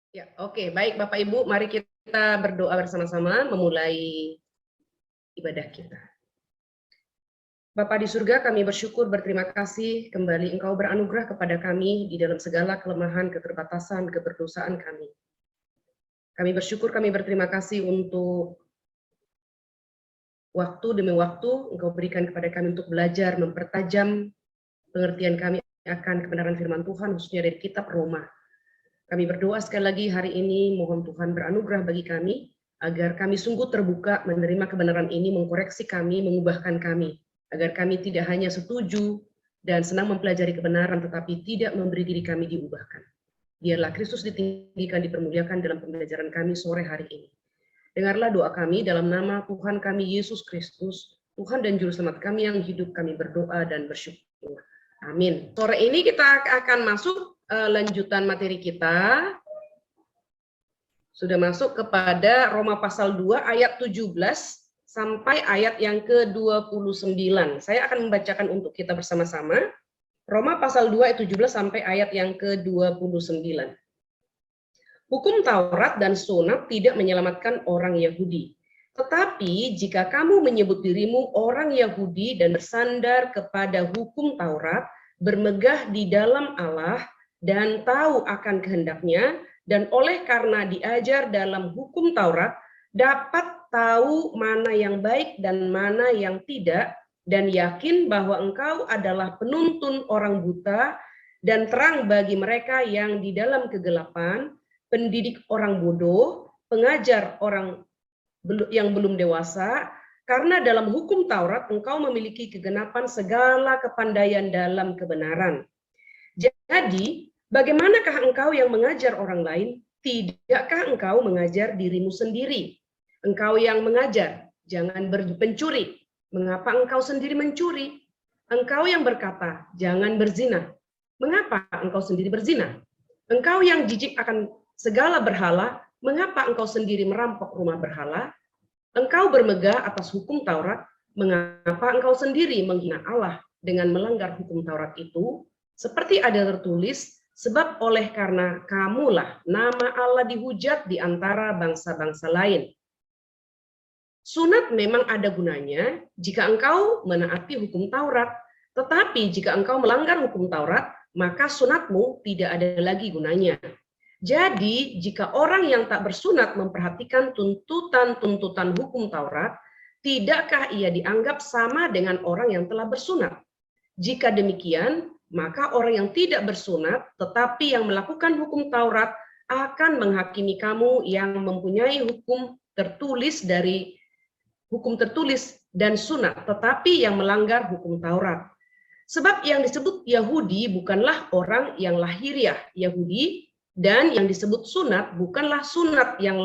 Ya, oke, baik Bapak Ibu, mari kita berdoa bersama-sama memulai ibadah kita. Bapa di surga, kami bersyukur, berterima kasih kembali Engkau beranugerah kepada kami di dalam segala kelemahan, keterbatasan, keberdosaan kami. Kami bersyukur, kami berterima kasih untuk waktu demi waktu Engkau berikan kepada kami untuk belajar, mempertajam pengertian kami akan kebenaran firman Tuhan, khususnya dari kitab Roma. Kami berdoa sekali lagi hari ini, mohon Tuhan beranugerah bagi kami, agar kami sungguh terbuka menerima kebenaran ini, mengkoreksi kami, mengubahkan kami, agar kami tidak hanya setuju dan senang mempelajari kebenaran, tetapi tidak memberi diri kami diubahkan. Biarlah Kristus ditinggikan, dipermuliakan dalam pembelajaran kami sore hari ini. Dengarlah doa kami dalam nama Tuhan kami Yesus Kristus, Tuhan dan Juru Selamat kami yang hidup, kami berdoa dan bersyukur. Amin. Sore ini kita akan masuk lanjutan materi kita. Sudah masuk kepada Roma pasal 2 ayat 17 sampai ayat yang ke-29. Saya akan membacakan untuk kita bersama-sama. Roma pasal 2 ayat 17 sampai ayat yang ke-29. Hukum Taurat dan sunat tidak menyelamatkan orang Yahudi. Tetapi jika kamu menyebut dirimu orang Yahudi dan bersandar kepada hukum Taurat, bermegah di dalam Allah dan tahu akan kehendaknya, dan oleh karena diajar dalam hukum Taurat, dapat tahu mana yang baik dan mana yang tidak, dan yakin bahwa engkau adalah penuntun orang buta dan terang bagi mereka yang di dalam kegelapan, pendidik orang bodoh, pengajar orang yang belum dewasa, karena dalam hukum Taurat engkau memiliki kegenapan segala kepandaian dalam kebenaran. Jadi, bagaimanakah engkau yang mengajar orang lain? Tidakkah engkau mengajar dirimu sendiri? Engkau yang mengajar, jangan pencuri. Mengapa engkau sendiri mencuri? Engkau yang berkata, jangan berzina. Mengapa engkau sendiri berzina? Engkau yang jijik akan segala berhala, mengapa engkau sendiri merampok rumah berhala? Engkau bermegah atas hukum Taurat, mengapa engkau sendiri menghina Allah dengan melanggar hukum Taurat itu? Seperti ada tertulis, sebab oleh karena kamulah nama Allah dihujat di antara bangsa-bangsa lain. Sunat memang ada gunanya jika engkau menaati hukum Taurat, tetapi jika engkau melanggar hukum Taurat, maka sunatmu tidak ada lagi gunanya. Jadi, jika orang yang tak bersunat memperhatikan tuntutan-tuntutan hukum Taurat, tidakkah ia dianggap sama dengan orang yang telah bersunat? Jika demikian, maka orang yang tidak bersunat tetapi yang melakukan hukum Taurat akan menghakimi kamu yang mempunyai hukum tertulis dan sunat, tetapi yang melanggar hukum Taurat. Sebab yang disebut Yahudi bukanlah orang yang lahiriah Yahudi, dan yang disebut sunat bukanlah sunat yang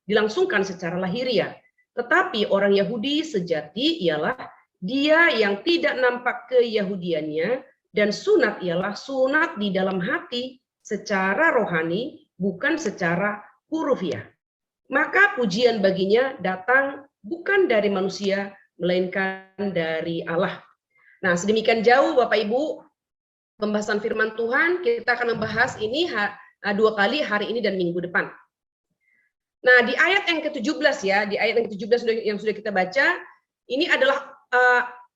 dilangsungkan secara lahiriah. Tetapi orang Yahudi sejati ialah dia yang tidak nampak keyahudiannya, dan sunat ialah sunat di dalam hati secara rohani, bukan secara hurufiah. Maka pujian baginya datang bukan dari manusia, melainkan dari Allah. Nah, sedemikian jauh Bapak Ibu pembahasan firman Tuhan. Kita akan membahas ini 2 kali hari ini dan minggu depan. Nah, di ayat yang ke-17 ya, di ayat yang ke-17 yang sudah kita baca, ini adalah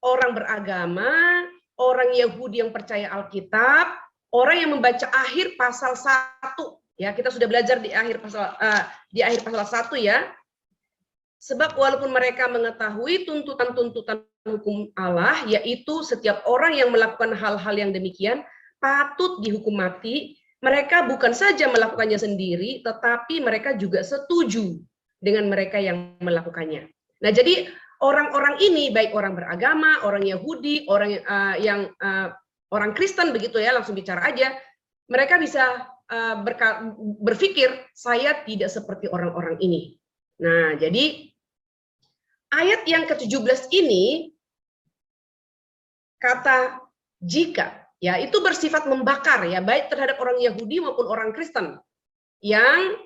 orang beragama, orang Yahudi yang percaya Alkitab, orang yang membaca akhir pasal 1. Ya, kita sudah belajar di akhir pasal 1 ya. Sebab walaupun mereka mengetahui tuntutan-tuntutan hukum Allah, yaitu setiap orang yang melakukan hal-hal yang demikian patut dihukum mati, mereka bukan saja melakukannya sendiri, tetapi mereka juga setuju dengan mereka yang melakukannya. Nah, jadi orang-orang ini, baik orang beragama, orang Yahudi, orang orang Kristen begitu ya, langsung bicara aja, mereka bisa berpikir, saya tidak seperti orang-orang ini. Nah, jadi ayat yang ke-17 ini kata jika, ya, itu bersifat membakar ya, baik terhadap orang Yahudi maupun orang Kristen yang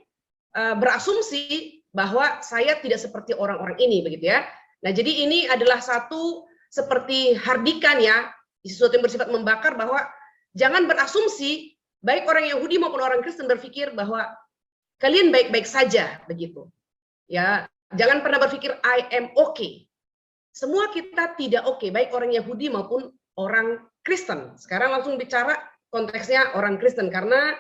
berasumsi bahwa saya tidak seperti orang-orang ini begitu ya. Nah, jadi ini adalah satu seperti hardikan ya, sesuatu yang bersifat membakar, bahwa jangan berasumsi baik orang Yahudi maupun orang Kristen berpikir bahwa kalian baik-baik saja begitu. Ya, jangan pernah berpikir I am okay. Semua kita tidak oke, baik orang Yahudi maupun orang Kristen. Sekarang langsung bicara konteksnya orang Kristen, karena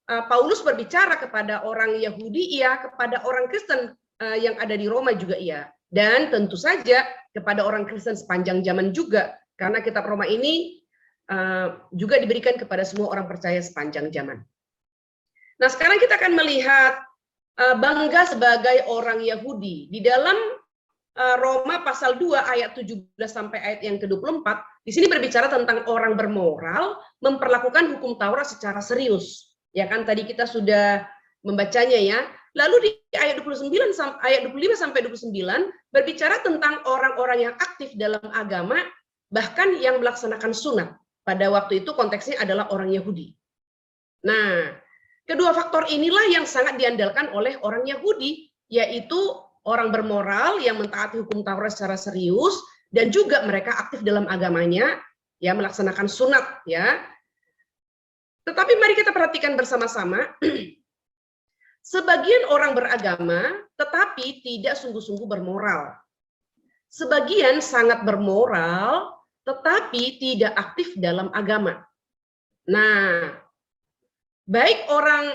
Paulus berbicara kepada orang Yahudi, iya, kepada orang Kristen yang ada di Roma juga iya. Dan tentu saja kepada orang Kristen sepanjang zaman juga, karena kitab Roma ini juga diberikan kepada semua orang percaya sepanjang zaman. Nah, sekarang kita akan melihat bangga sebagai orang Yahudi. Di dalam Roma pasal 2 ayat 17 sampai ayat yang ke-24, di sini berbicara tentang orang bermoral memperlakukan hukum Taurat secara serius. Ya kan, tadi kita sudah membacanya ya. Lalu di ayat 29 ayat 25 sampai 29 berbicara tentang orang-orang yang aktif dalam agama, bahkan yang melaksanakan sunat. Pada waktu itu konteksnya adalah orang Yahudi. Nah, kedua faktor inilah yang sangat diandalkan oleh orang Yahudi, yaitu orang bermoral yang mentaati hukum Taurat secara serius, dan juga mereka aktif dalam agamanya, ya, melaksanakan sunat, ya. Tetapi mari kita perhatikan bersama-sama, sebagian orang beragama tetapi tidak sungguh-sungguh bermoral. Sebagian sangat bermoral tetapi tidak aktif dalam agama. Nah, baik orang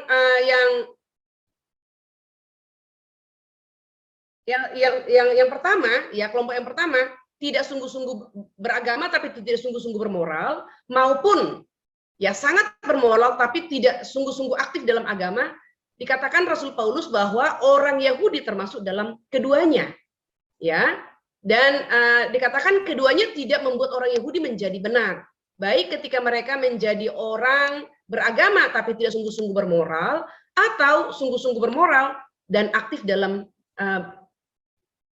yang pertama, ya, kelompok yang pertama tidak sungguh-sungguh beragama tapi tidak sungguh-sungguh bermoral, maupun ya sangat bermoral tapi tidak sungguh-sungguh aktif dalam agama, dikatakan Rasul Paulus bahwa orang Yahudi termasuk dalam keduanya, ya. Dan dikatakan keduanya tidak membuat orang Yahudi menjadi benar, baik ketika mereka menjadi orang beragama tapi tidak sungguh-sungguh bermoral, atau sungguh-sungguh bermoral dan aktif dalam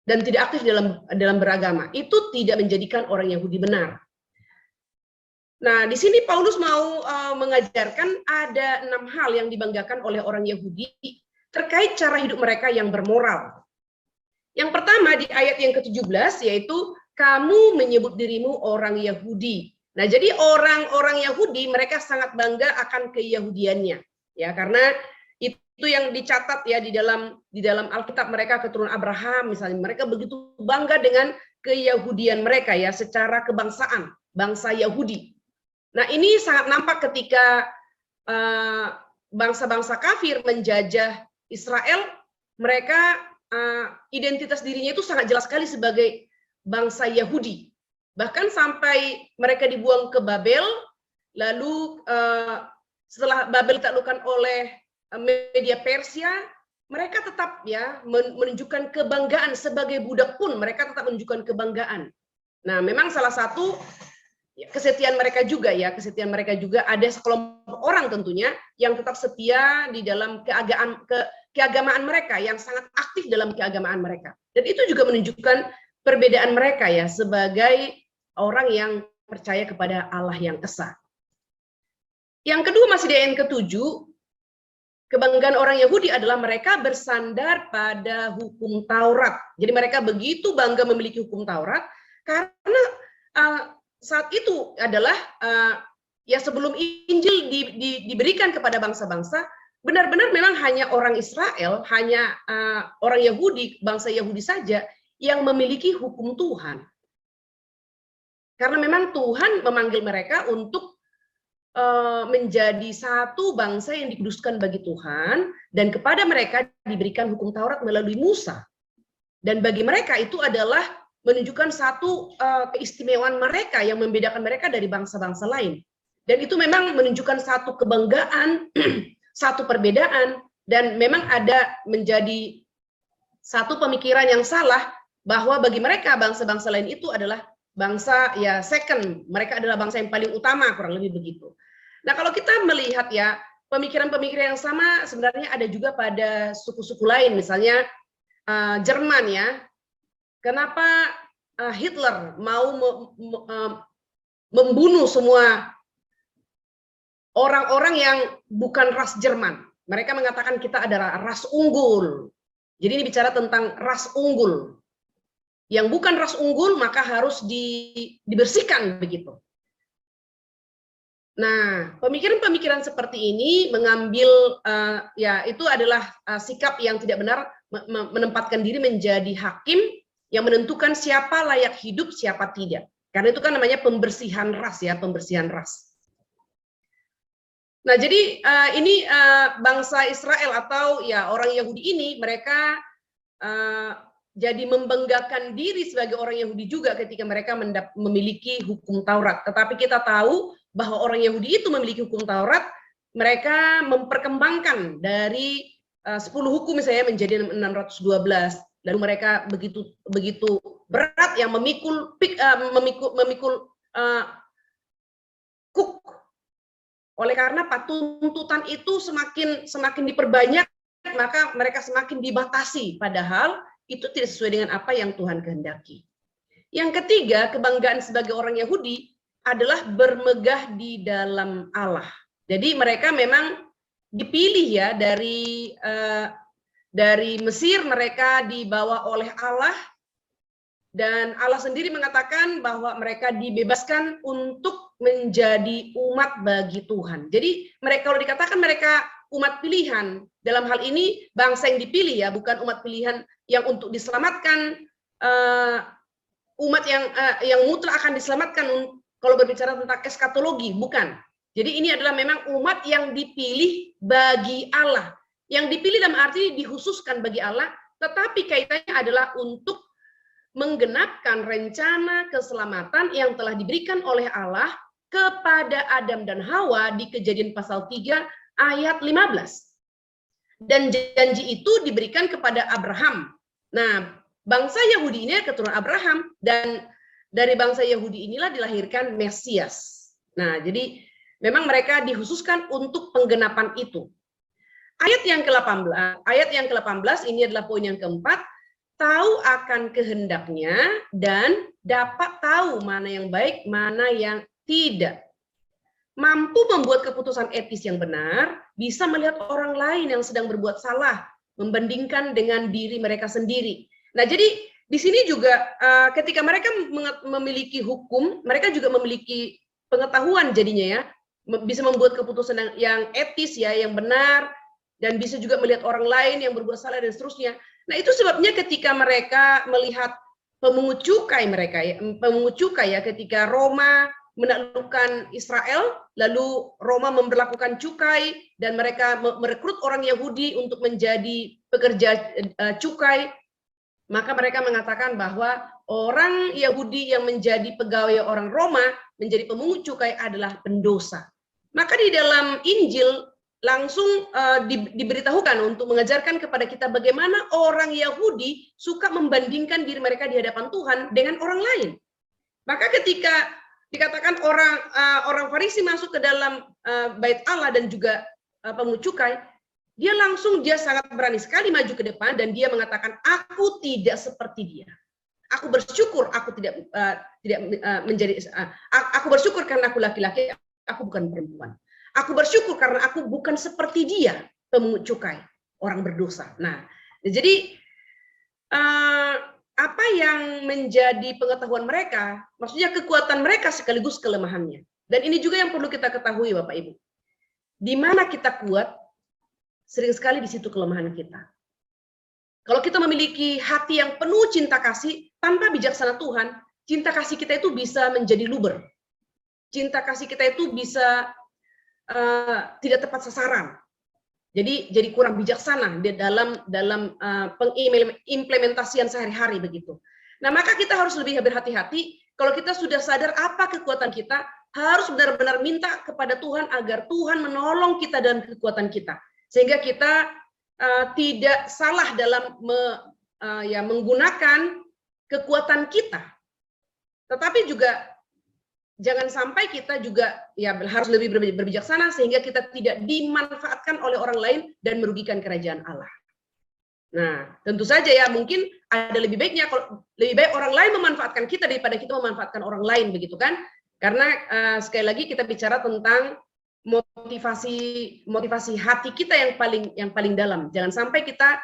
dan tidak aktif dalam beragama. Itu tidak menjadikan orang Yahudi benar. Nah, di sini Paulus mau mengajarkan ada 6 hal yang dibanggakan oleh orang Yahudi terkait cara hidup mereka yang bermoral. Yang pertama di ayat yang ke-17, yaitu kamu menyebut dirimu orang Yahudi. Nah, jadi orang-orang Yahudi mereka sangat bangga akan keyahudiannya, ya, karena itu yang dicatat ya di dalam Alkitab, mereka keturunan Abraham misalnya, mereka begitu bangga dengan keyahudian mereka ya, secara kebangsaan, bangsa Yahudi. Nah, ini sangat nampak ketika bangsa-bangsa kafir menjajah Israel, mereka identitas dirinya itu sangat jelas sekali sebagai bangsa Yahudi. Bahkan sampai mereka dibuang ke Babel, lalu setelah Babel ditaklukkan oleh media Persia, mereka tetap ya menunjukkan kebanggaan sebagai budak pun mereka tetap menunjukkan kebanggaan. Nah, memang salah satu kesetiaan mereka juga ya, kesetiaan mereka juga ada sekelompok orang tentunya yang tetap setia di dalam keagamaan mereka, yang sangat aktif dalam keagamaan mereka. Dan itu juga menunjukkan perbedaan mereka ya sebagai orang yang percaya kepada Allah yang esa. Yang kedua masih di ayat ke-7, kebanggaan orang Yahudi adalah mereka bersandar pada hukum Taurat. Jadi mereka begitu bangga memiliki hukum Taurat karena saat itu adalah ya sebelum Injil diberikan kepada bangsa-bangsa, benar-benar memang hanya orang Israel, hanya orang Yahudi, bangsa Yahudi saja yang memiliki hukum Tuhan. Karena memang Tuhan memanggil mereka untuk menjadi satu bangsa yang dikuduskan bagi Tuhan, dan kepada mereka diberikan hukum Taurat melalui Musa. Dan bagi mereka itu adalah menunjukkan satu keistimewaan mereka yang membedakan mereka dari bangsa-bangsa lain. Dan itu memang menunjukkan satu kebanggaan, satu perbedaan, dan memang ada menjadi satu pemikiran yang salah bahwa bagi mereka bangsa-bangsa lain itu adalah bangsa ya second, mereka adalah bangsa yang paling utama, kurang lebih begitu. Nah, kalau kita melihat ya pemikiran-pemikiran yang sama sebenarnya ada juga pada suku-suku lain, misalnya Jerman ya. Kenapa Hitler mau membunuh semua orang-orang yang bukan ras Jerman? Mereka mengatakan kita adalah ras unggul. Jadi ini bicara tentang ras unggul. Yang bukan ras unggul maka harus dibersihkan begitu. Nah, pemikiran-pemikiran seperti ini mengambil ya itu adalah sikap yang tidak benar, menempatkan diri menjadi hakim yang menentukan siapa layak hidup, siapa tidak. Karena itu kan namanya pembersihan ras ya, pembersihan ras. Nah, jadi ini bangsa Israel atau ya orang Yahudi ini mereka jadi membanggakan diri sebagai orang Yahudi juga ketika mereka memiliki hukum Taurat. Tetapi kita tahu bahwa orang Yahudi itu memiliki hukum Taurat, mereka memperkembangkan dari 10 hukum misalnya menjadi 612. Lalu mereka begitu berat yang memikul kuk. Oleh karena tuntutan itu semakin diperbanyak, maka mereka semakin dibatasi, padahal itu tidak sesuai dengan apa yang Tuhan kehendaki. Yang ketiga, kebanggaan sebagai orang Yahudi adalah bermegah di dalam Allah. Jadi mereka memang dipilih ya dari Mesir, mereka dibawa oleh Allah, dan Allah sendiri mengatakan bahwa mereka dibebaskan untuk menjadi umat bagi Tuhan. Jadi mereka, kalau dikatakan mereka umat pilihan, dalam hal ini bangsa yang dipilih ya, bukan umat pilihan yang untuk diselamatkan, umat yang mutlak akan diselamatkan kalau berbicara tentang eskatologi, bukan. Jadi ini adalah memang umat yang dipilih bagi Allah. Yang dipilih dalam arti dikhususkan bagi Allah, tetapi kaitannya adalah untuk menggenapkan rencana keselamatan yang telah diberikan oleh Allah kepada Adam dan Hawa di Kejadian pasal 3 ayat 15. Dan janji itu diberikan kepada Abraham. Nah, bangsa Yahudi ini keturunan Abraham, dan dari bangsa Yahudi inilah dilahirkan Mesias. Nah, jadi memang mereka dikhususkan untuk penggenapan itu. Ayat yang ke-18 ini adalah poin yang keempat, tahu akan kehendaknya dan dapat tahu mana yang baik, mana yang tidak. Mampu membuat keputusan etis yang benar, bisa melihat orang lain yang sedang berbuat salah, membandingkan dengan diri mereka sendiri. Nah, jadi di sini juga ketika mereka memiliki hukum, mereka juga memiliki pengetahuan jadinya ya, bisa membuat keputusan yang etis ya, yang benar, dan bisa juga melihat orang lain yang berbuat salah dan seterusnya. Nah, itu sebabnya ketika mereka melihat pemungut cukai ya, ketika Roma menaklukkan Israel, lalu Roma memberlakukan cukai dan mereka merekrut orang Yahudi untuk menjadi pekerja cukai, maka mereka mengatakan bahwa orang Yahudi yang menjadi pegawai orang Roma, menjadi pemungut cukai adalah pendosa. Maka di dalam Injil langsung diberitahukan untuk mengajarkan kepada kita bagaimana orang Yahudi suka membandingkan diri mereka di hadapan Tuhan dengan orang lain. Maka ketika dikatakan orang Farisi masuk ke dalam bait Allah dan juga pemungut cukai, dia sangat berani sekali maju ke depan dan dia mengatakan, aku tidak seperti dia. Aku bersyukur aku tidak aku bersyukur karena aku laki-laki, aku bukan perempuan. Aku bersyukur karena aku bukan seperti dia, pemungut cukai, orang berdosa. Nah, jadi apa yang menjadi pengetahuan mereka, maksudnya kekuatan mereka sekaligus kelemahannya. Dan ini juga yang perlu kita ketahui, Bapak Ibu. Di mana kita kuat, sering sekali di situ kelemahan kita. Kalau kita memiliki hati yang penuh cinta kasih, tanpa bijaksana Tuhan, cinta kasih kita itu bisa menjadi luber. Cinta kasih kita itu bisa tidak tepat sasaran, jadi kurang bijaksana di dalam pengimplementasian sehari-hari begitu. Nah, maka kita harus lebih berhati-hati. Kalau kita sudah sadar apa kekuatan kita, harus benar-benar minta kepada Tuhan agar Tuhan menolong kita dalam kekuatan kita, sehingga kita tidak salah dalam menggunakan kekuatan kita. Tetapi juga jangan sampai kita juga ya harus lebih berbijaksana sehingga kita tidak dimanfaatkan oleh orang lain dan merugikan kerajaan Allah. Nah, tentu saja ya mungkin ada lebih baiknya kalau lebih baik orang lain memanfaatkan kita daripada kita memanfaatkan orang lain, begitu kan? Karena sekali lagi kita bicara tentang motivasi hati kita yang paling dalam. Jangan sampai kita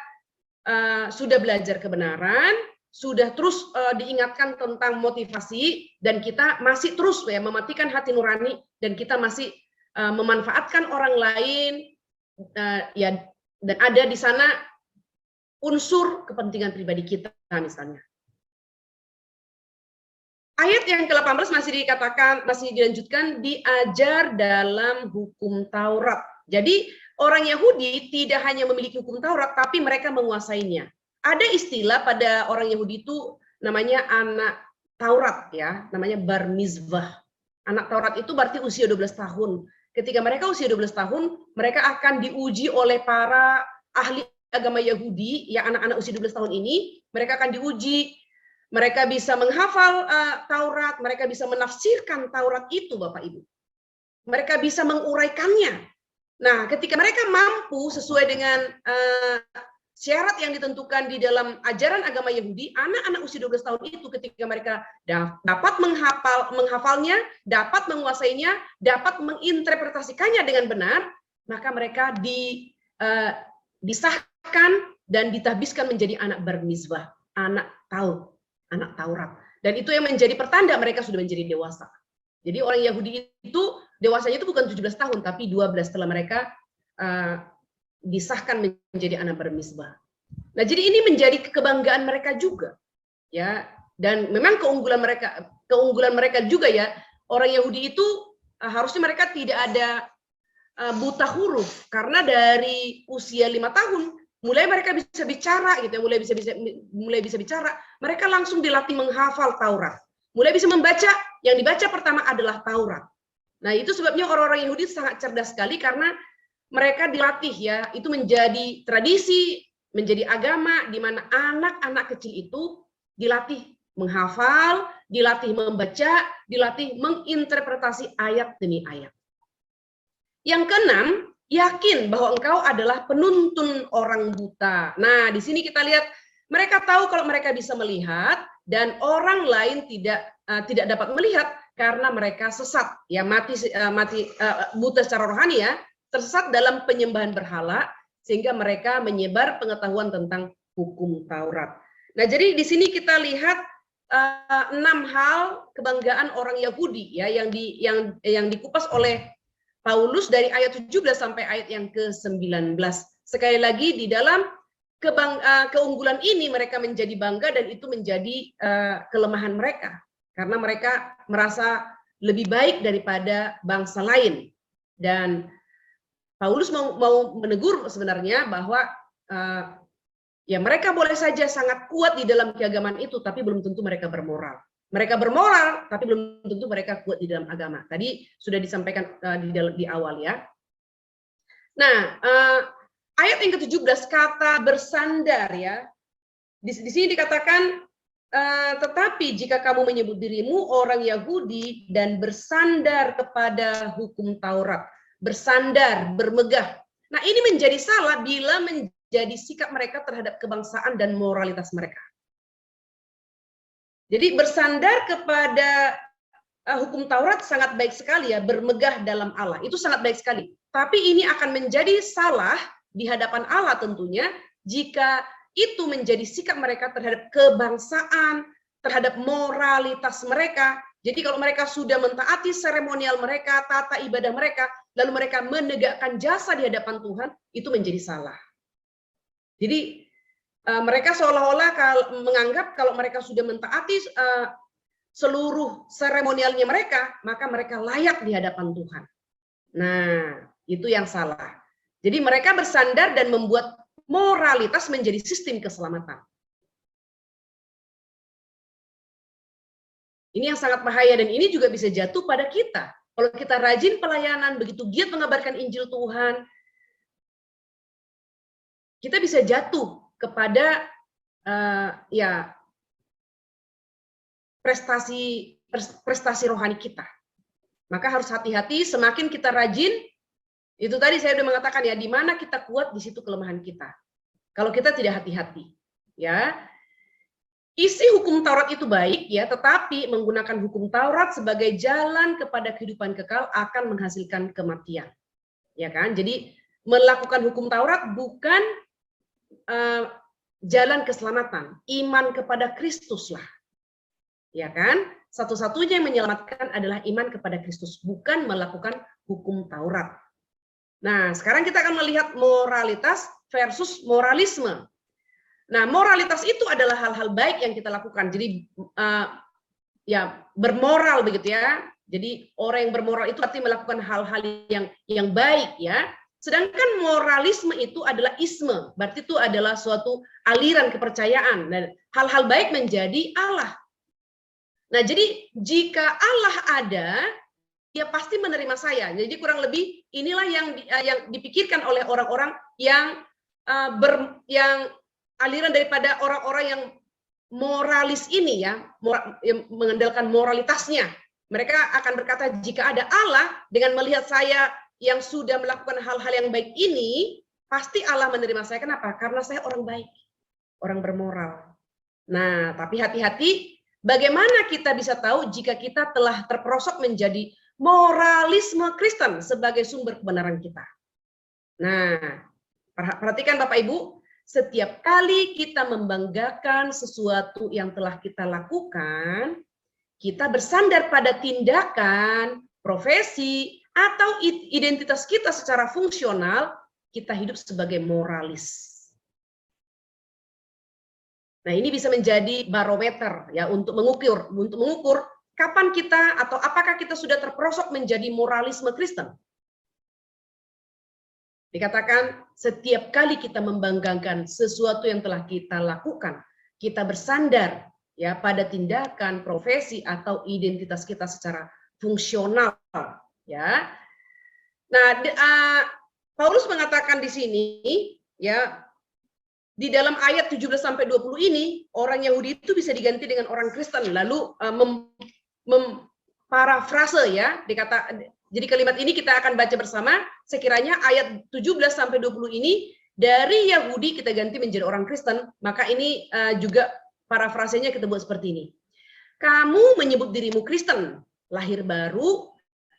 sudah belajar kebenaran, sudah terus diingatkan tentang motivasi, dan kita masih terus ya mematikan hati nurani, dan kita masih memanfaatkan orang lain, ya, dan ada di sana unsur kepentingan pribadi kita misalnya. Ayat yang ke-18 masih dilanjutkan, diajar dalam hukum Taurat. Jadi orang Yahudi tidak hanya memiliki hukum Taurat, tapi mereka menguasainya. Ada istilah pada orang Yahudi itu namanya anak Taurat, ya, namanya bar mizvah. Anak Taurat itu berarti usia 12 tahun. Ketika mereka usia 12 tahun, mereka akan diuji oleh para ahli agama Yahudi, ya, anak-anak usia 12 tahun ini, mereka akan diuji, mereka bisa menghafal Taurat, mereka bisa menafsirkan Taurat itu, Bapak Ibu. Mereka bisa menguraikannya. Nah, ketika mereka mampu sesuai dengan syarat yang ditentukan di dalam ajaran agama Yahudi, anak-anak usia 12 tahun itu ketika mereka dapat menghafalnya, dapat menguasainya, dapat menginterpretasikannya dengan benar, maka mereka disahkan dan ditahbiskan menjadi anak bermizbah, anak Taurat. Dan itu yang menjadi pertanda mereka sudah menjadi dewasa. Jadi orang Yahudi itu dewasanya itu bukan 17 tahun, tapi 12 setelah mereka disahkan menjadi anak bermizbah. Nah, jadi ini menjadi kebanggaan mereka juga, ya. Dan memang keunggulan mereka juga, ya. Orang Yahudi itu harusnya mereka tidak ada buta huruf, karena dari usia 5 tahun mulai mereka bisa bicara, gitu ya, mulai bisa bicara, mereka langsung dilatih menghafal Taurat. Mulai bisa membaca, yang dibaca pertama adalah Taurat. Nah, itu sebabnya orang-orang Yahudi sangat cerdas sekali, karena mereka dilatih, ya, itu menjadi tradisi, menjadi agama di mana anak-anak kecil itu dilatih menghafal, dilatih membaca, dilatih menginterpretasi ayat demi ayat. Yang keenam, yakin bahwa engkau adalah penuntun orang buta. Nah, di sini kita lihat mereka tahu kalau mereka bisa melihat dan orang lain tidak dapat melihat karena mereka sesat, ya, mati buta secara rohani, ya, tersesat dalam penyembahan berhala, sehingga mereka menyebar pengetahuan tentang hukum Taurat. Nah, jadi di sini kita lihat 6 hal kebanggaan orang Yahudi, ya, yang dikupas oleh Paulus dari ayat 17 sampai ayat yang ke-19. Sekali lagi, di dalam keunggulan ini mereka menjadi bangga, dan itu menjadi kelemahan mereka, karena mereka merasa lebih baik daripada bangsa lain. Dan Paulus mau menegur sebenarnya bahwa ya, mereka boleh saja sangat kuat di dalam keagamaan itu, tapi belum tentu mereka bermoral. Mereka bermoral, tapi belum tentu mereka kuat di dalam agama. Tadi sudah disampaikan di awal, ya. Nah, ayat yang ke-17, kata bersandar, ya. Di sini dikatakan, tetapi jika kamu menyebut dirimu orang Yahudi dan bersandar kepada hukum Taurat, bersandar, bermegah. Nah, ini menjadi salah bila menjadi sikap mereka terhadap kebangsaan dan moralitas mereka. Jadi bersandar kepada hukum Taurat sangat baik sekali, ya, bermegah dalam Allah. Itu sangat baik sekali. Tapi ini akan menjadi salah di hadapan Allah tentunya jika itu menjadi sikap mereka terhadap kebangsaan, terhadap moralitas mereka. Jadi kalau mereka sudah mentaati seremonial mereka, tata ibadah mereka, lalu mereka menegakkan jasa di hadapan Tuhan, itu menjadi salah. Jadi mereka seolah-olah menganggap kalau mereka sudah mentaati seluruh seremonialnya mereka, maka mereka layak di hadapan Tuhan. Nah, itu yang salah. Jadi mereka bersandar dan membuat moralitas menjadi sistem keselamatan. Ini yang sangat bahaya, dan ini juga bisa jatuh pada kita. Kalau kita rajin pelayanan, begitu giat mengabarkan Injil Tuhan, kita bisa jatuh kepada ya, prestasi rohani kita. Maka harus hati-hati, semakin kita rajin, itu tadi saya sudah mengatakan, ya, di mana kita kuat, di situ kelemahan kita. Kalau kita tidak hati-hati, ya. Isi hukum Taurat itu baik, ya, tetapi menggunakan hukum Taurat sebagai jalan kepada kehidupan kekal akan menghasilkan kematian. Ya kan? Jadi melakukan hukum Taurat bukan jalan keselamatan, iman kepada Kristus lah. Ya kan? satu-satunya yang menyelamatkan adalah iman kepada Kristus, bukan melakukan hukum Taurat. Nah, sekarang kita akan melihat moralitas versus moralisme. Nah, moralitas itu adalah hal-hal baik yang kita lakukan. Jadi ya bermoral begitu ya. Jadi orang yang bermoral itu artinya melakukan hal-hal yang baik ya. Sedangkan moralisme itu adalah isme, berarti itu adalah suatu aliran kepercayaan dan hal-hal baik menjadi Allah. Nah, jadi jika Allah ada, dia pasti menerima saya. Jadi kurang lebih inilah yang dipikirkan oleh orang-orang yang aliran daripada orang-orang yang moralis ini ya, yang mengandalkan moralitasnya. Mereka akan berkata, jika ada Allah dengan melihat saya yang sudah melakukan hal-hal yang baik ini, pasti Allah menerima saya. Kenapa? Karena saya orang baik, orang bermoral. Nah, tapi hati-hati, bagaimana kita bisa tahu jika kita telah terperosok menjadi moralisme Kristen sebagai sumber kebenaran kita? Nah, perhatikan Bapak Ibu, setiap kali kita membanggakan sesuatu yang telah kita lakukan, kita bersandar pada tindakan, profesi, atau identitas kita secara fungsional, kita hidup sebagai moralis. Nah, ini bisa menjadi barometer ya untuk mengukur kapan kita atau apakah kita sudah terperosok menjadi moralisme Kristen. Dikatakan setiap kali kita membanggakan sesuatu yang telah kita lakukan, kita bersandar ya pada tindakan, profesi atau identitas kita secara fungsional. Ya, nah Paulus mengatakan di sini, ya, di dalam ayat 17 sampai 20 ini orang Yahudi itu bisa diganti dengan orang Kristen. Lalu parafrase ya, jadi kalimat ini kita akan baca bersama. Sekiranya ayat 17 sampai 20 ini dari Yahudi kita ganti menjadi orang Kristen, maka ini juga parafrasenya kita buat seperti ini. Kamu menyebut dirimu Kristen, lahir baru,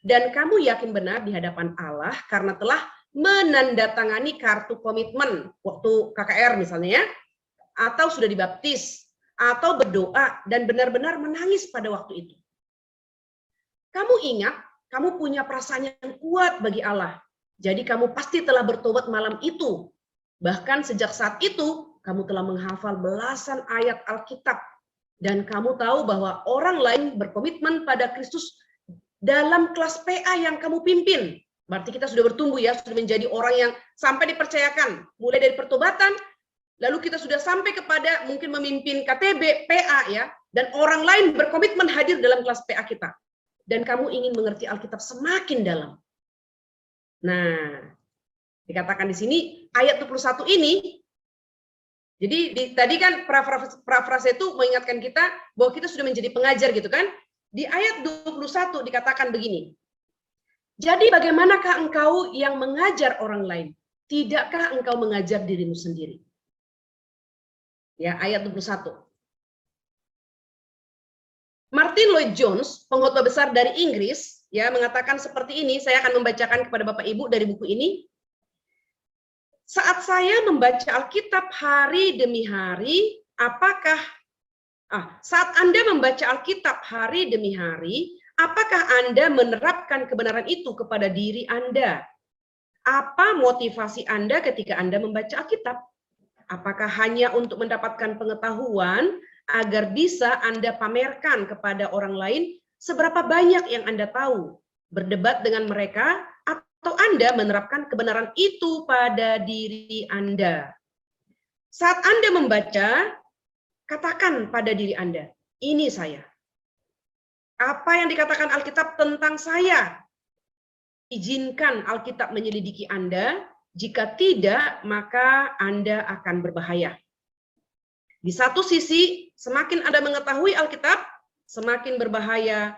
dan kamu yakin benar di hadapan Allah karena telah menandatangani kartu komitmen waktu KKR misalnya ya, atau sudah dibaptis, atau berdoa dan benar-benar menangis pada waktu itu. Kamu ingat, kamu punya perasaan yang kuat bagi Allah. Jadi kamu pasti telah bertobat malam itu. Bahkan sejak saat itu, kamu telah menghafal belasan ayat Alkitab. Dan kamu tahu bahwa orang lain berkomitmen pada Kristus dalam kelas PA yang kamu pimpin. Berarti kita sudah bertumbuh ya, sudah menjadi orang yang sampai dipercayakan. Mulai dari pertobatan, lalu kita sudah sampai kepada mungkin memimpin KTB, PA ya, dan orang lain berkomitmen hadir dalam kelas PA kita. Dan kamu ingin mengerti Alkitab semakin dalam. Nah, dikatakan di sini ayat 21 ini, jadi tadi kan parafrase itu mengingatkan kita bahwa kita sudah menjadi pengajar gitu kan. Di ayat 21 dikatakan begini. Jadi bagaimanakah engkau yang mengajar orang lain? Tidakkah engkau mengajar dirimu sendiri? Ya, ayat 21. Martin Lloyd-Jones, pengkhotbah besar dari Inggris, ya mengatakan seperti ini. Saya akan membacakan kepada Bapak Ibu dari buku ini. Saat saya membaca Alkitab hari demi hari, saat Anda membaca Alkitab hari demi hari, apakah Anda menerapkan kebenaran itu kepada diri Anda? Apa motivasi Anda ketika Anda membaca Alkitab? Apakah hanya untuk mendapatkan pengetahuan agar bisa Anda pamerkan kepada orang lain seberapa banyak yang Anda tahu, berdebat dengan mereka, atau Anda menerapkan kebenaran itu pada diri Anda? Saat Anda membaca, katakan pada diri Anda, ini saya. Apa yang dikatakan Alkitab tentang saya? Izinkan Alkitab menyelidiki Anda. Jika tidak, maka Anda akan berbahaya. Di satu sisi, semakin Anda mengetahui Alkitab, semakin berbahaya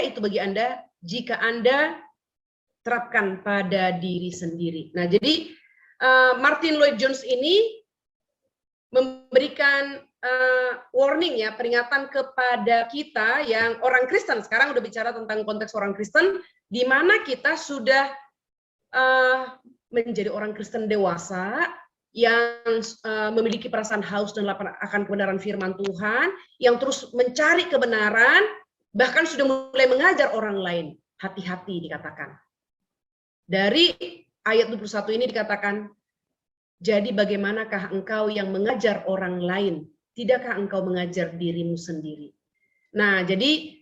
itu bagi Anda jika Anda terapkan pada diri sendiri. Nah, jadi Martin Lloyd-Jones ini memberikan warning ya, peringatan kepada kita yang orang Kristen. Sekarang udah bicara tentang konteks orang Kristen, di mana kita sudah menjadi orang Kristen dewasa yang memiliki perasaan haus dan lapar akan kebenaran firman Tuhan, yang terus mencari kebenaran, bahkan sudah mulai mengajar orang lain. Hati-hati dikatakan. Dari ayat 21 ini dikatakan, jadi bagaimanakah engkau yang mengajar orang lain? Tidakkah engkau mengajar dirimu sendiri? Nah, jadi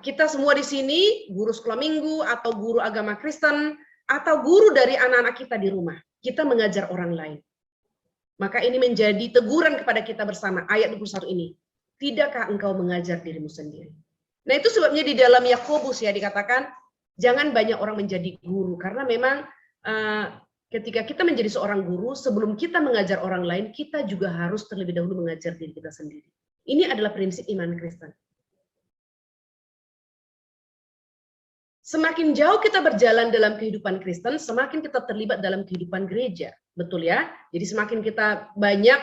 kita semua di sini, guru sekolah minggu, atau guru agama Kristen, atau guru dari anak-anak kita di rumah, kita mengajar orang lain. Maka ini menjadi teguran kepada kita bersama, ayat 21 ini. Tidakkah engkau mengajar dirimu sendiri? Nah, itu sebabnya di dalam Yakobus ya dikatakan, jangan banyak orang menjadi guru, karena memang ketika kita menjadi seorang guru, sebelum kita mengajar orang lain, kita juga harus terlebih dahulu mengajar diri kita sendiri. Ini adalah prinsip iman Kristen. Semakin jauh kita berjalan dalam kehidupan Kristen, semakin kita terlibat dalam kehidupan gereja. Betul ya? Jadi semakin kita banyak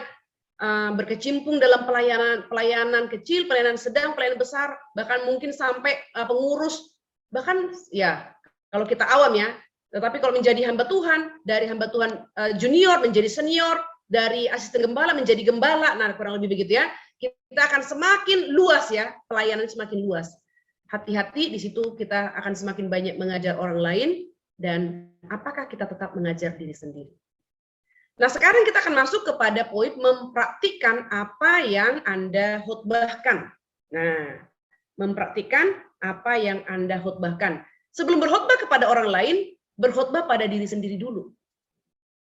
berkecimpung dalam pelayanan kecil, pelayanan sedang, pelayanan besar, bahkan mungkin sampai pengurus, bahkan ya kalau kita awam ya, tetapi kalau menjadi hamba Tuhan, dari hamba Tuhan junior menjadi senior, dari asisten gembala menjadi gembala, nah kurang lebih begitu ya, kita akan semakin luas ya, pelayanan semakin luas. Hati-hati di situ kita akan semakin banyak mengajar orang lain, dan apakah kita tetap mengajar diri sendiri. Nah, sekarang kita akan masuk kepada poin mempraktikkan apa yang Anda khotbahkan. Nah, mempraktikkan apa yang Anda khotbahkan. Sebelum berkhotbah kepada orang lain, berkhotbah pada diri sendiri dulu.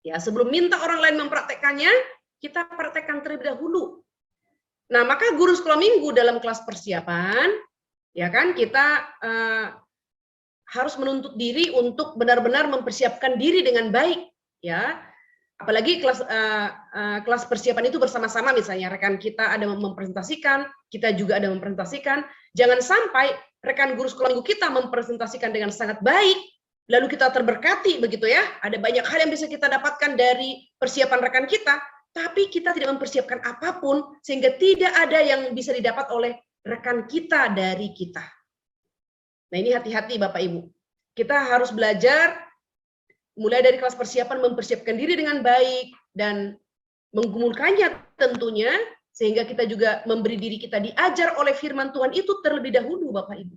Ya, sebelum minta orang lain mempraktekkannya, kita praktekkan terlebih dahulu. Nah, maka guru sekolah minggu dalam kelas persiapan, ya kan, kita harus menuntut diri untuk benar-benar mempersiapkan diri dengan baik, ya. Apalagi kelas persiapan itu bersama-sama, misalnya rekan kita ada mempresentasikan, kita juga ada mempresentasikan. Jangan sampai rekan guru sekolah minggu kita mempresentasikan dengan sangat baik, lalu kita terberkati begitu ya. Ada banyak hal yang bisa kita dapatkan dari persiapan rekan kita, tapi kita tidak mempersiapkan apapun sehingga tidak ada yang bisa didapat oleh rekan kita dari kita. Nah, ini hati-hati Bapak Ibu. Kita harus belajar mulai dari kelas persiapan mempersiapkan diri dengan baik dan menggumulkannya tentunya, sehingga kita juga memberi diri kita diajar oleh firman Tuhan itu terlebih dahulu Bapak Ibu.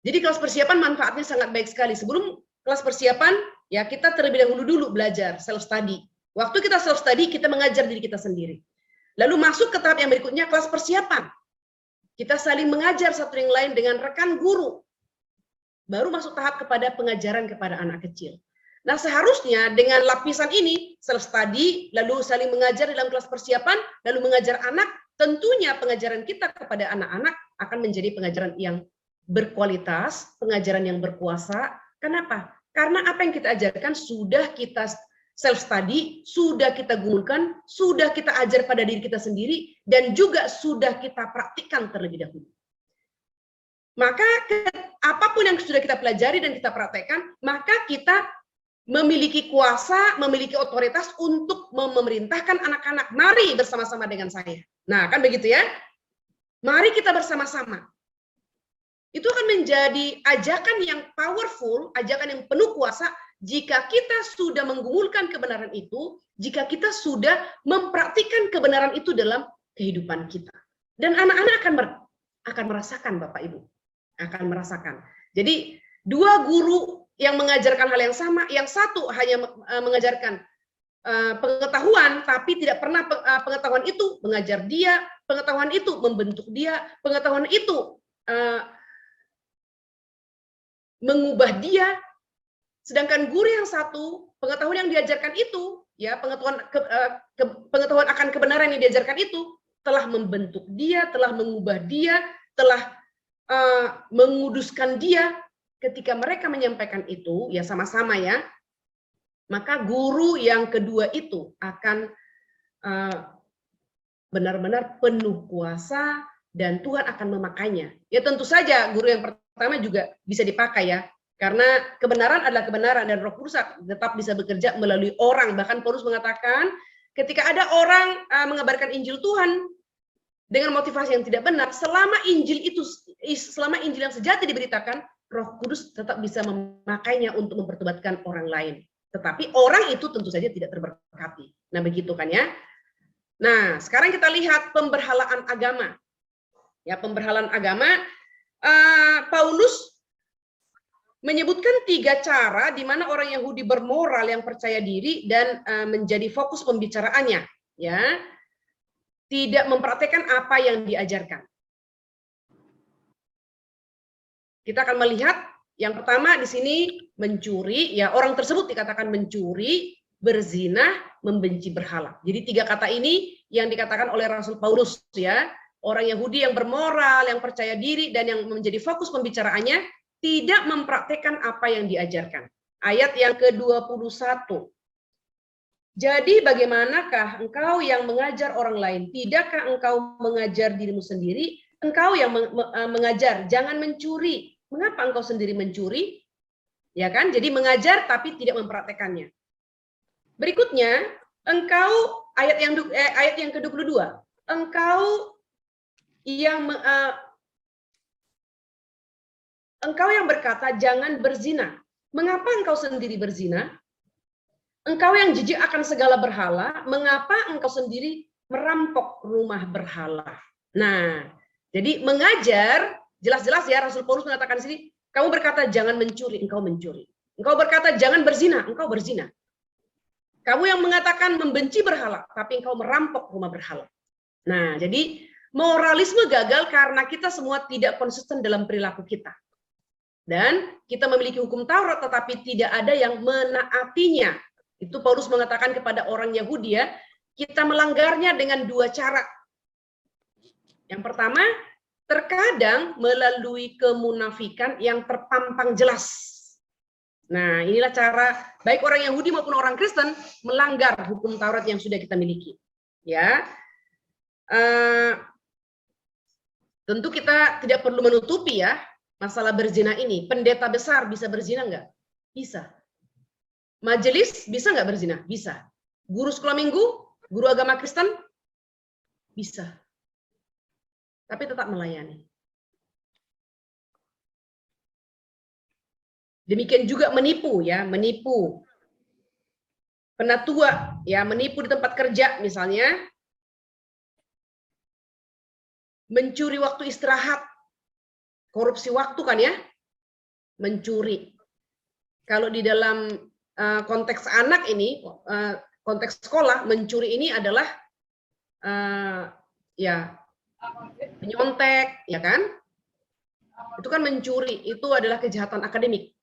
Jadi kelas persiapan manfaatnya sangat baik sekali. Sebelum kelas persiapan, ya kita terlebih dahulu belajar self study. Waktu kita self study, kita mengajar diri kita sendiri. Lalu masuk ke tahap yang berikutnya, kelas persiapan. Kita saling mengajar satu yang lain dengan rekan guru. Baru masuk tahap kepada pengajaran kepada anak kecil. Nah, seharusnya dengan lapisan ini, self study, lalu saling mengajar dalam kelas persiapan, lalu mengajar anak, tentunya pengajaran kita kepada anak-anak akan menjadi pengajaran yang berkualitas, pengajaran yang berkuasa. Kenapa? Karena apa yang kita ajarkan sudah kita self study, sudah kita gumulkan, sudah kita ajar pada diri kita sendiri, dan juga sudah kita praktikkan terlebih dahulu. Maka apapun yang sudah kita pelajari dan kita praktekkan, maka kita memiliki kuasa, memiliki otoritas untuk memerintahkan anak-anak, mari bersama-sama dengan saya. Nah, kan begitu ya? Mari kita bersama-sama. Itu akan menjadi ajakan yang powerful, ajakan yang penuh kuasa, jika kita sudah menggumulkan kebenaran itu, jika kita sudah mempraktikkan kebenaran itu dalam kehidupan kita. Dan anak-anak akan merasakan, Bapak Ibu. Akan merasakan. Jadi, dua guru yang mengajarkan hal yang sama, yang satu hanya mengajarkan pengetahuan, tapi tidak pernah pengetahuan itu mengajar dia, pengetahuan itu membentuk dia, pengetahuan itu mengubah dia. Sedangkan guru yang satu, pengetahuan yang diajarkan itu, ya pengetahuan akan kebenaran yang diajarkan itu telah membentuk dia, telah mengubah dia, telah menguduskan dia. Ketika mereka menyampaikan itu, ya sama-sama ya, maka guru yang kedua itu akan benar-benar penuh kuasa dan Tuhan akan memakainya. Ya tentu saja guru yang pertama juga bisa dipakai ya, karena kebenaran adalah kebenaran dan Roh Kudus tetap bisa bekerja melalui orang. Bahkan Paulus mengatakan, ketika ada orang mengabarkan Injil Tuhan dengan motivasi yang tidak benar, selama Injil yang sejati diberitakan, Roh Kudus tetap bisa memakainya untuk mempertobatkan orang lain. tetapi orang itu tentu saja tidak terberkati. Nah, begitu kan ya. Nah, sekarang kita lihat pemberhalaan agama. Ya, pemberhalaan agama, Paulus menyebutkan 3 cara di mana orang Yahudi bermoral yang percaya diri dan menjadi fokus pembicaraannya, ya. Tidak mempraktekkan apa yang diajarkan. Kita akan melihat yang pertama di sini mencuri, ya orang tersebut dikatakan mencuri, berzina, membenci berhala. Jadi 3 kata ini yang dikatakan oleh Rasul Paulus, ya. Orang Yahudi yang bermoral, yang percaya diri dan yang menjadi fokus pembicaraannya tidak mempraktekkan apa yang diajarkan. Ayat yang ke-21. Jadi bagaimanakah engkau yang mengajar orang lain? Tidakkah engkau mengajar dirimu sendiri? Engkau yang mengajar, jangan mencuri. Mengapa engkau sendiri mencuri? Ya kan? Jadi mengajar tapi tidak mempraktekannya. Berikutnya, engkau ayat yang ke-22. Engkau yang berkata jangan berzina. Mengapa engkau sendiri berzina? Engkau yang jijik akan segala berhala, mengapa engkau sendiri merampok rumah berhala? Nah, jadi mengajar jelas-jelas ya Rasul Paulus mengatakan di sini, kamu berkata jangan mencuri, engkau mencuri. Engkau berkata jangan berzina, engkau berzina. Kamu yang mengatakan membenci berhala, tapi engkau merampok rumah berhala. Nah, jadi moralisme gagal karena kita semua tidak konsisten dalam perilaku kita. Dan kita memiliki hukum Taurat tetapi tidak ada yang menaatinya. Itu Paulus mengatakan kepada orang Yahudi ya, kita melanggarnya dengan 2 cara. Yang pertama, terkadang melalui kemunafikan yang terpampang jelas. Nah, inilah cara baik orang Yahudi maupun orang Kristen melanggar hukum Taurat yang sudah kita miliki. Ya, tentu kita tidak perlu menutupi ya masalah berzina ini. Pendeta besar bisa berzina nggak? Bisa. Majelis bisa nggak berzina? Bisa. Guru sekolah minggu, guru agama Kristen bisa. Tapi tetap melayani. Demikian juga menipu ya, menipu. Penatua ya, menipu di tempat kerja misalnya. Mencuri waktu istirahat. Korupsi waktu kan ya. Mencuri. Kalau di dalam konteks anak ini, konteks sekolah, mencuri ini adalah ya menyontek, ya kan? Itu kan mencuri, itu adalah kejahatan akademik.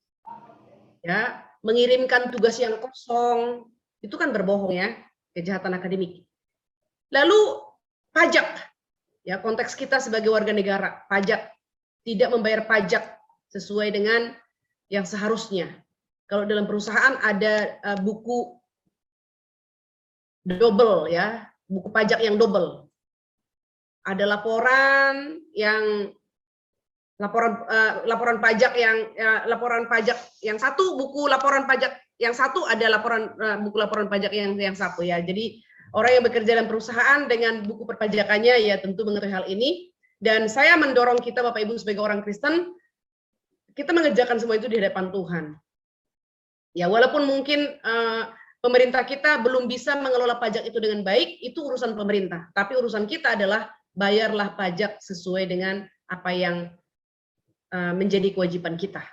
Ya, mengirimkan tugas yang kosong, itu kan berbohong ya, kejahatan akademik. Lalu pajak, ya konteks kita sebagai warga negara, pajak, tidak membayar pajak sesuai dengan yang seharusnya. Kalau dalam perusahaan ada buku double ya, buku pajak yang double. Ada laporan pajak yang satu, buku laporan pajak yang satu, ada buku laporan pajak yang satu ya. Jadi orang yang bekerja dalam perusahaan dengan buku perpajakannya ya tentu mengetahui hal ini. Dan saya mendorong kita Bapak Ibu sebagai orang Kristen, kita mengerjakan semua itu di hadapan Tuhan. Ya walaupun mungkin pemerintah kita belum bisa mengelola pajak itu dengan baik, itu urusan pemerintah. Tapi urusan kita adalah bayarlah pajak sesuai dengan apa yang menjadi kewajiban kita.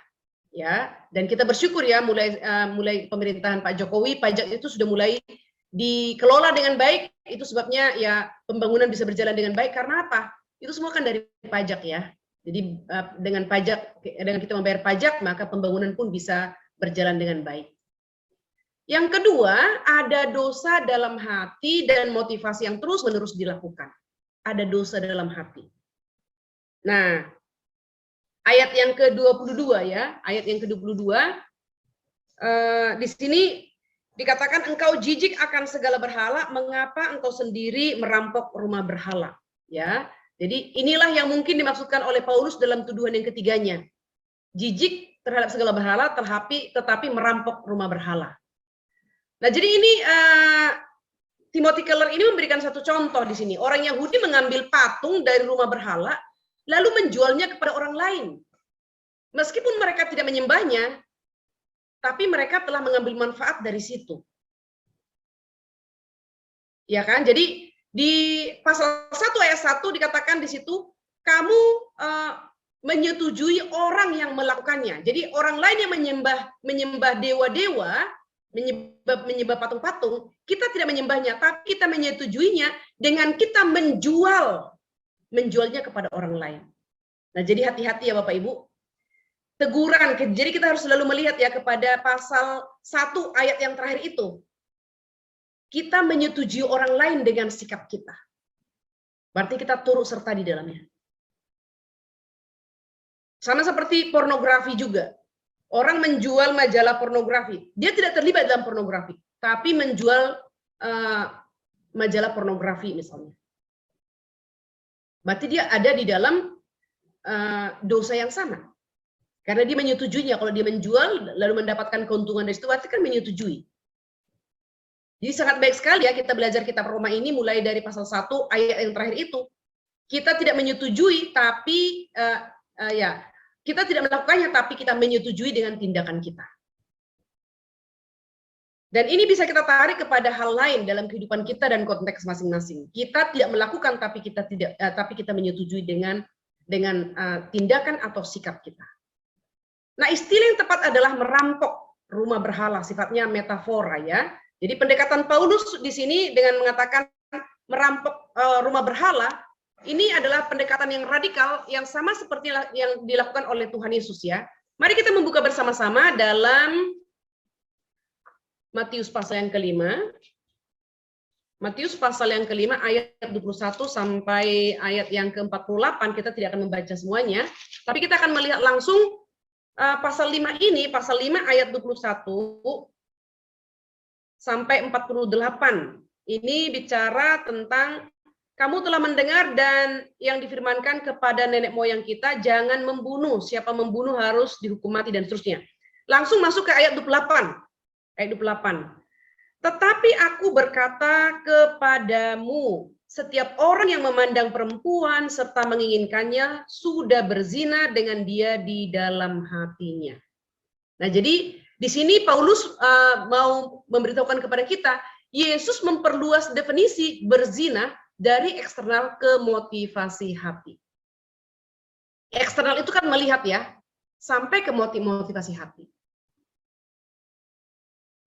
Ya, dan kita bersyukur ya mulai pemerintahan Pak Jokowi pajak itu sudah mulai dikelola dengan baik. Itu sebabnya ya pembangunan bisa berjalan dengan baik karena apa? Itu semua kan dari pajak ya. Jadi dengan kita membayar pajak maka pembangunan pun bisa berjalan dengan baik. Yang kedua, ada dosa dalam hati dan motivasi yang terus-menerus dilakukan. Ada dosa dalam hati. Nah, ayat yang ke-22 ya, ayat yang ke-22 di sini dikatakan engkau jijik akan segala berhala, mengapa engkau sendiri merampok rumah berhala? Ya, jadi inilah yang mungkin dimaksudkan oleh Paulus dalam tuduhan yang ketiganya. Jijik terhadap segala berhala, tetapi merampok rumah berhala. Nah, jadi ini Timothy Keller ini memberikan satu contoh di sini. Orang Yahudi mengambil patung dari rumah berhala, lalu menjualnya kepada orang lain. Meskipun mereka tidak menyembahnya, tapi mereka telah mengambil manfaat dari situ. Ya kan? Jadi di pasal 1 ayat 1 dikatakan di situ, kamu menyetujui orang yang melakukannya. Jadi orang lain yang menyembah dewa-dewa, menyembah patung-patung, kita tidak menyembahnya, tapi kita menyetujuinya dengan kita menjualnya kepada orang lain. Nah, jadi hati-hati ya Bapak Ibu. Teguran, jadi kita harus selalu melihat ya kepada pasal 1 ayat yang terakhir itu. Kita menyetujui orang lain dengan sikap kita. Berarti kita turut serta di dalamnya. Sama seperti pornografi juga. Orang menjual majalah pornografi. Dia tidak terlibat dalam pornografi, tapi menjual majalah pornografi misalnya. Berarti dia ada di dalam dosa yang sama. Karena dia menyetujuinya. Kalau dia menjual lalu mendapatkan keuntungan dari situ, berarti kan menyetujui. Jadi sangat baik sekali ya kita belajar kitab Roma ini mulai dari pasal 1 ayat yang terakhir itu. Kita tidak menyetujui, tapi kita tidak melakukannya, tapi kita menyetujui dengan tindakan kita. Dan ini bisa kita tarik kepada hal lain dalam kehidupan kita dan konteks masing-masing. Kita tidak melakukan, tapi kita menyetujui dengan tindakan atau sikap kita. Nah, istilah yang tepat adalah merampok rumah berhala, sifatnya metafora ya. Jadi pendekatan Paulus di sini dengan mengatakan merampok rumah berhala, ini adalah pendekatan yang radikal yang sama seperti yang dilakukan oleh Tuhan Yesus ya. Mari kita membuka bersama-sama dalam Matius pasal yang kelima. Matius pasal yang kelima ayat 21 sampai ayat yang ke-48, kita tidak akan membaca semuanya, tapi kita akan melihat langsung pasal 5 ini, pasal 5 ayat 21 sampai 48. Ini bicara tentang kamu telah mendengar dan yang difirmankan kepada nenek moyang kita, jangan membunuh. Siapa membunuh harus dihukum mati dan seterusnya. Langsung masuk ke ayat 28. Ayat 28. Tetapi aku berkata kepadamu, setiap orang yang memandang perempuan serta menginginkannya sudah berzina dengan dia di dalam hatinya. Nah, jadi di sini Paulus mau memberitahukan kepada kita, Yesus memperluas definisi berzina dari eksternal ke motivasi hati. Eksternal itu kan melihat ya, sampai ke motivasi hati.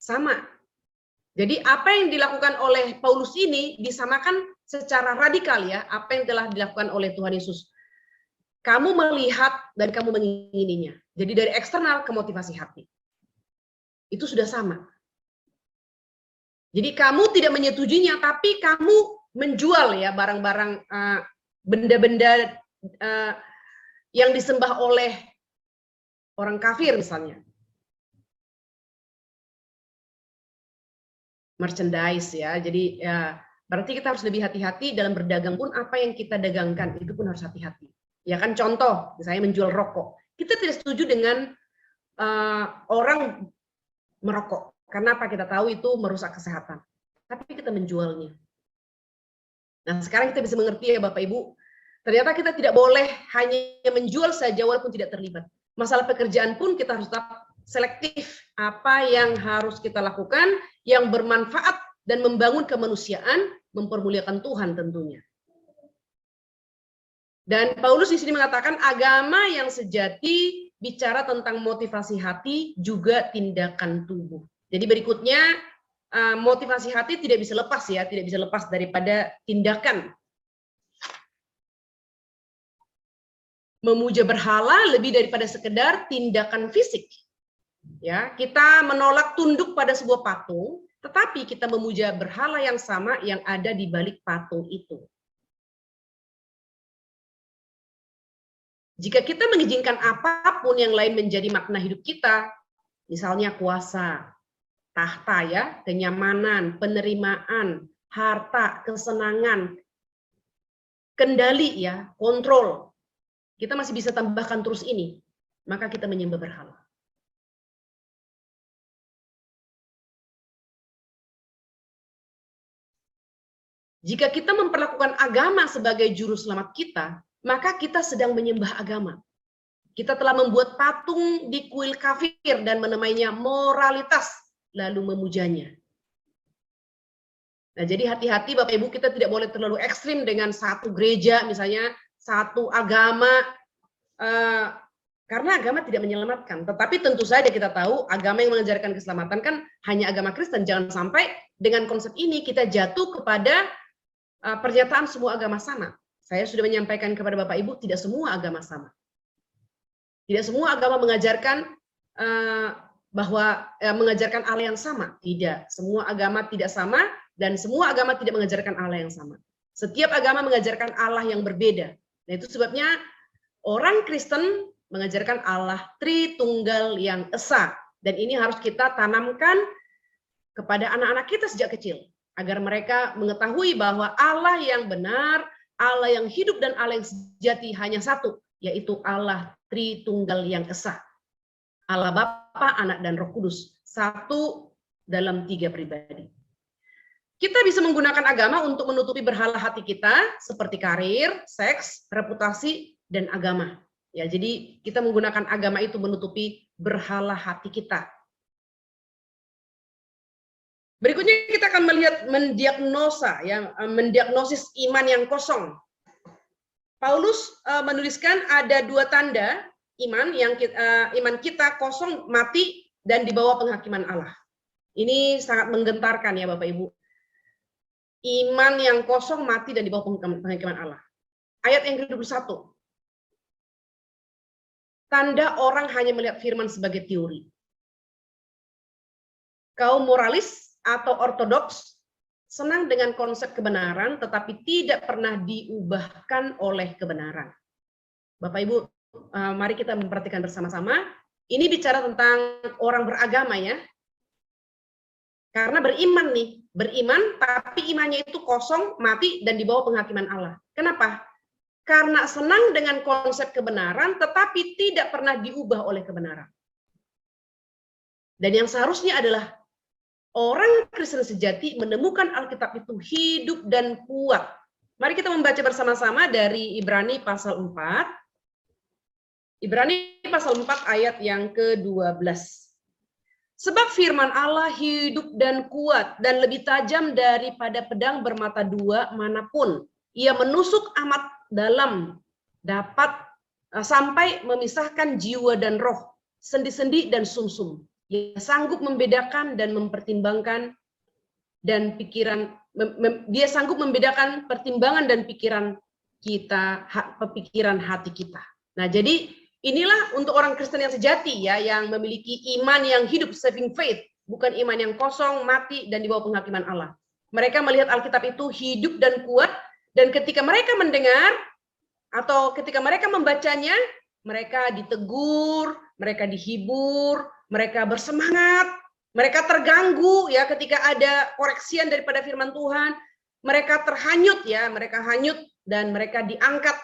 Sama. Jadi apa yang dilakukan oleh Paulus ini disamakan secara radikal ya, apa yang telah dilakukan oleh Tuhan Yesus. Kamu melihat dan kamu mengingininya. Jadi dari eksternal ke motivasi hati. Itu sudah sama. Jadi kamu tidak menyetujuinya, tapi kamu menjual ya barang-barang, benda-benda yang disembah oleh orang kafir misalnya. Merchandise ya. Jadi ya, berarti kita harus lebih hati-hati dalam berdagang pun, apa yang kita dagangkan itu pun harus hati-hati. Ya kan, contoh, misalnya menjual rokok. Kita tidak setuju dengan orang merokok. Karena apa? Kita tahu itu merusak kesehatan. Tapi kita menjualnya. Nah, sekarang kita bisa mengerti ya Bapak Ibu, ternyata kita tidak boleh hanya menjual saja walaupun tidak terlibat. Masalah pekerjaan pun kita harus tetap selektif apa yang harus kita lakukan yang bermanfaat dan membangun kemanusiaan, mempermuliakan Tuhan tentunya. Dan Paulus di sini mengatakan agama yang sejati bicara tentang motivasi hati juga tindakan tubuh. Jadi berikutnya motivasi hati tidak bisa lepas ya, tidak bisa lepas daripada tindakan. Memuja berhala lebih daripada sekedar tindakan fisik. Ya, kita menolak tunduk pada sebuah patung, tetapi kita memuja berhala yang sama yang ada di balik patung itu. Jika kita mengizinkan apapun yang lain menjadi makna hidup kita, misalnya kuasa, tahta ya, kenyamanan, penerimaan, harta, kesenangan, kendali ya, kontrol. Kita masih bisa tambahkan terus ini, maka kita menyembah berhala. Jika kita memperlakukan agama sebagai juru selamat kita, maka kita sedang menyembah agama. Kita telah membuat patung di kuil kafir dan menamainya moralitas, lalu memujanya. Nah, jadi hati-hati Bapak Ibu, kita tidak boleh terlalu ekstrim dengan satu gereja, misalnya satu agama, karena agama tidak menyelamatkan. Tetapi tentu saja kita tahu agama yang mengajarkan keselamatan kan hanya agama Kristen. Jangan sampai dengan konsep ini kita jatuh kepada pernyataan semua agama sama. Saya sudah menyampaikan kepada Bapak Ibu, tidak semua agama sama. Tidak semua agama mengajarkan bahwa mengajarkan Allah yang sama. Tidak, semua agama tidak sama dan semua agama tidak mengajarkan Allah yang sama. Setiap agama mengajarkan Allah yang berbeda. Nah, itu sebabnya orang Kristen mengajarkan Allah Tritunggal yang Esa. Dan ini harus kita tanamkan kepada anak-anak kita sejak kecil agar mereka mengetahui bahwa Allah yang benar, Allah yang hidup dan Allah yang sejati hanya satu, yaitu Allah Tritunggal yang Esa. Allah Bapa, Anak, dan Roh Kudus. Satu dalam 3 pribadi. Kita bisa menggunakan agama untuk menutupi berhala hati kita, seperti karir, seks, reputasi, dan agama. Ya, jadi kita menggunakan agama itu menutupi berhala hati kita. Berikutnya kita akan melihat mendiagnosis iman yang kosong. Paulus menuliskan ada 2 tanda iman yang iman kita kosong, mati, dan di bawah penghakiman Allah. Ini sangat menggentarkan ya Bapak Ibu. Iman yang kosong, mati, dan di bawah penghakiman Allah. Ayat yang ke-21. Tanda orang hanya melihat firman sebagai teori. Kaum moralis atau ortodoks senang dengan konsep kebenaran, tetapi tidak pernah diubahkan oleh kebenaran. Bapak Ibu, mari kita memperhatikan bersama-sama. Ini bicara tentang orang beragama ya. Karena beriman nih, beriman tapi imannya itu kosong, mati, dan di bawah penghakiman Allah. Kenapa? Karena senang dengan konsep kebenaran, tetapi tidak pernah diubah oleh kebenaran. Dan yang seharusnya adalah orang Kristen sejati menemukan Alkitab itu hidup dan kuat. Mari kita membaca bersama-sama dari Ibrani pasal 4. Ibrani pasal 4 ayat yang ke-12. Sebab firman Allah hidup dan kuat dan lebih tajam daripada pedang bermata 2 manapun. Ia menusuk amat dalam, dapat sampai memisahkan jiwa dan roh, sendi-sendi dan sumsum. Ia sanggup membedakan dan mempertimbangkan dan pikiran, dia sanggup membedakan pertimbangan dan pikiran kita, pikiran hati kita. Nah, jadi inilah untuk orang Kristen yang sejati ya, yang memiliki iman yang hidup, saving faith, bukan iman yang kosong, mati, dan di bawah penghakiman Allah. Mereka melihat Alkitab itu hidup dan kuat, dan ketika mereka mendengar atau ketika mereka membacanya, mereka ditegur, mereka dihibur, mereka bersemangat, mereka terganggu ya ketika ada koreksian daripada firman Tuhan, mereka terhanyut ya, mereka hanyut dan mereka diangkat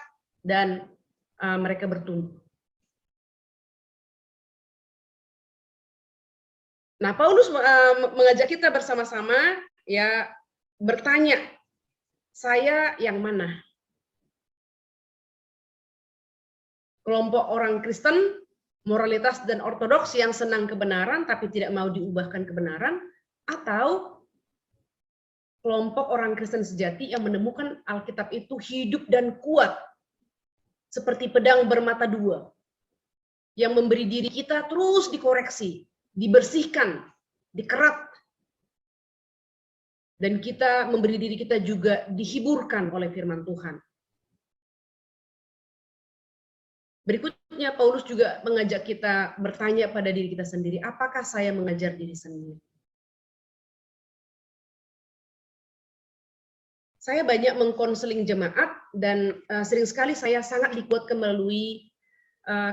dan mereka bertumbuh. Nah, Paulus mengajak kita bersama-sama ya bertanya, saya yang mana? Kelompok orang Kristen, moralitas dan ortodoks yang senang kebenaran tapi tidak mau diubahkan kebenaran, atau kelompok orang Kristen sejati yang menemukan Alkitab itu hidup dan kuat seperti pedang bermata 2 yang memberi diri kita terus dikoreksi, dibersihkan, dikerat, dan kita memberi diri kita juga dihiburkan oleh firman Tuhan. Berikutnya Paulus juga mengajak kita bertanya pada diri kita sendiri, apakah saya mengajar diri sendiri? Saya banyak mengkonseling jemaat dan sering sekali saya sangat dikuatkan melalui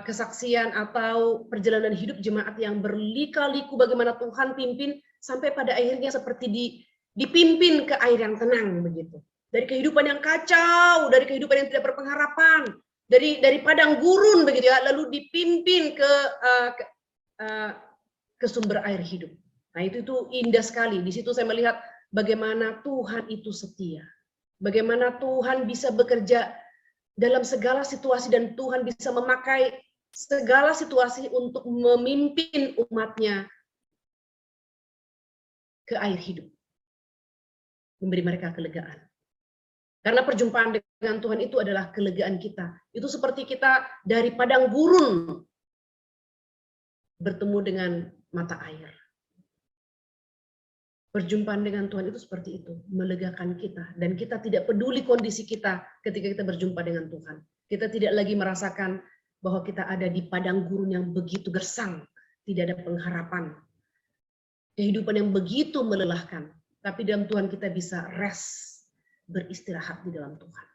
kesaksian atau perjalanan hidup jemaat yang berlika-liku bagaimana Tuhan pimpin sampai pada akhirnya seperti dipimpin ke air yang tenang begitu. Dari kehidupan yang kacau, dari kehidupan yang tidak berpengharapan, dari padang gurun begitu ya, lalu dipimpin ke sumber air hidup. Nah, itu indah sekali. Di situ saya melihat bagaimana Tuhan itu setia. Bagaimana Tuhan bisa bekerja dalam segala situasi dan Tuhan bisa memakai segala situasi untuk memimpin umatnya ke air hidup. Memberi mereka kelegaan. Karena perjumpaan dengan Tuhan itu adalah kelegaan kita. Itu seperti kita dari padang gurun bertemu dengan mata air. Perjumpaan dengan Tuhan itu seperti itu, melegakan kita. Dan kita tidak peduli kondisi kita ketika kita berjumpa dengan Tuhan. Kita tidak lagi merasakan bahwa kita ada di padang gurun yang begitu gersang, tidak ada pengharapan. Kehidupan yang begitu melelahkan. Tapi dalam Tuhan kita bisa rest, beristirahat di dalam Tuhan.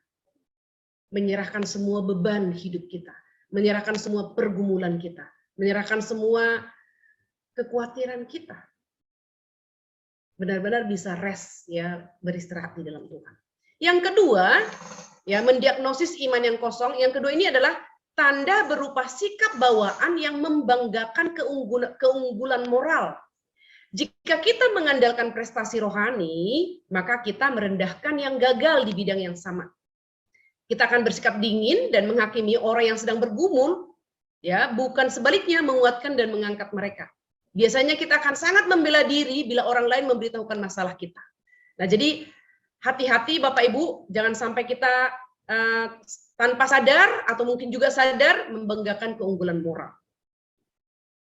Menyerahkan semua beban hidup kita. Menyerahkan semua pergumulan kita. Menyerahkan semua kekhawatiran kita. Benar-benar bisa rest, ya, beristirahat di dalam Tuhan. Yang kedua, ya, mendiagnosis iman yang kosong. Yang kedua ini adalah tanda berupa sikap bawaan yang membanggakan keunggulan moral. Jika kita mengandalkan prestasi rohani, maka kita merendahkan yang gagal di bidang yang sama. Kita akan bersikap dingin dan menghakimi orang yang sedang bergumul, ya, bukan sebaliknya menguatkan dan mengangkat mereka. Biasanya kita akan sangat membela diri bila orang lain memberitahukan masalah kita. Nah, jadi hati-hati Bapak Ibu, jangan sampai kita tanpa sadar atau mungkin juga sadar membanggakan keunggulan moral.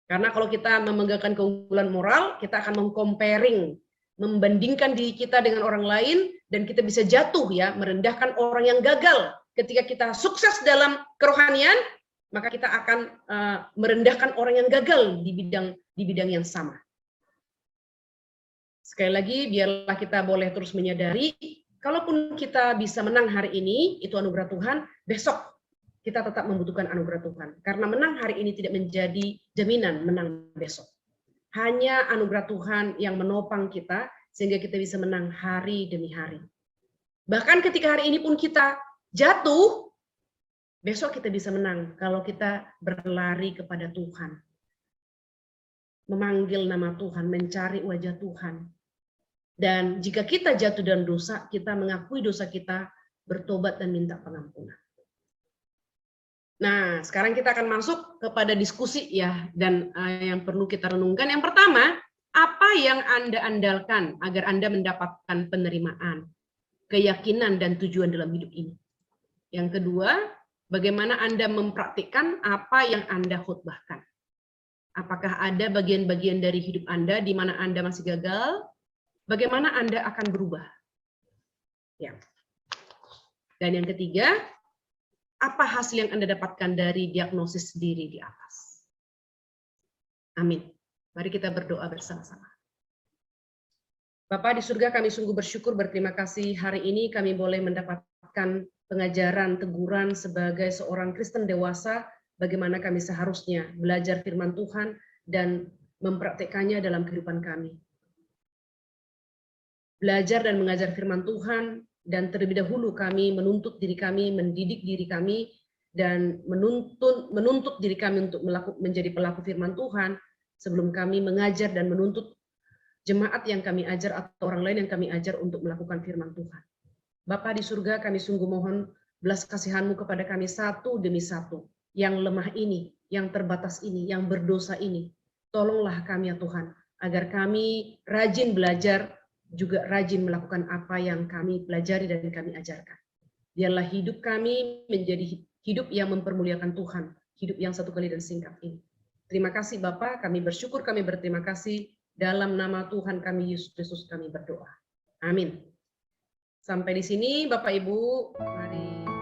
Karena kalau kita membanggakan keunggulan moral, kita akan mengcomparing, membandingkan diri kita dengan orang lain, dan kita bisa jatuh, ya, merendahkan orang yang gagal. Ketika kita sukses dalam kerohanian, maka kita akan merendahkan orang yang gagal di bidang yang sama. Sekali lagi, biarlah kita boleh terus menyadari, kalaupun kita bisa menang hari ini, itu anugerah Tuhan, besok kita tetap membutuhkan anugerah Tuhan. Karena menang hari ini tidak menjadi jaminan menang besok. Hanya anugerah Tuhan yang menopang kita, sehingga kita bisa menang hari demi hari. Bahkan ketika hari ini pun kita jatuh, besok kita bisa menang kalau kita berlari kepada Tuhan. Memanggil nama Tuhan, mencari wajah Tuhan. Dan jika kita jatuh dalam dosa, kita mengakui dosa kita, bertobat dan minta pengampunan. Nah, sekarang kita akan masuk kepada diskusi, ya, dan yang perlu kita renungkan. Yang pertama, apa yang Anda andalkan agar Anda mendapatkan penerimaan, keyakinan, dan tujuan dalam hidup ini? Yang kedua, bagaimana Anda mempraktikkan apa yang Anda khotbahkan? Apakah ada bagian-bagian dari hidup Anda di mana Anda masih gagal? Bagaimana Anda akan berubah? Ya. Dan yang ketiga, apa hasil yang Anda dapatkan dari diagnosis diri di atas? Amin. Mari kita berdoa bersama-sama. Bapa di surga, kami sungguh bersyukur, berterima kasih hari ini kami boleh mendapatkan pengajaran, teguran sebagai seorang Kristen dewasa, bagaimana kami seharusnya belajar firman Tuhan dan mempraktekannya dalam kehidupan kami. Belajar dan mengajar firman Tuhan, dan terlebih dahulu kami menuntut diri kami, mendidik diri kami, dan menuntut diri kami untuk menjadi pelaku firman Tuhan, sebelum kami mengajar dan menuntut jemaat yang kami ajar atau orang lain yang kami ajar untuk melakukan firman Tuhan. Bapa di surga, kami sungguh mohon belas kasihan-Mu kepada kami satu demi satu, yang lemah ini, yang terbatas ini, yang berdosa ini. Tolonglah kami ya Tuhan, agar kami rajin belajar, juga rajin melakukan apa yang kami pelajari dan kami ajarkan. Biarlah hidup kami menjadi hidup yang mempermuliakan Tuhan, hidup yang satu kali dan singkat ini. Terima kasih Bapa, kami bersyukur, kami berterima kasih, dalam nama Tuhan kami Yesus Kristus kami berdoa. Amin. Sampai di sini Bapak Ibu, mari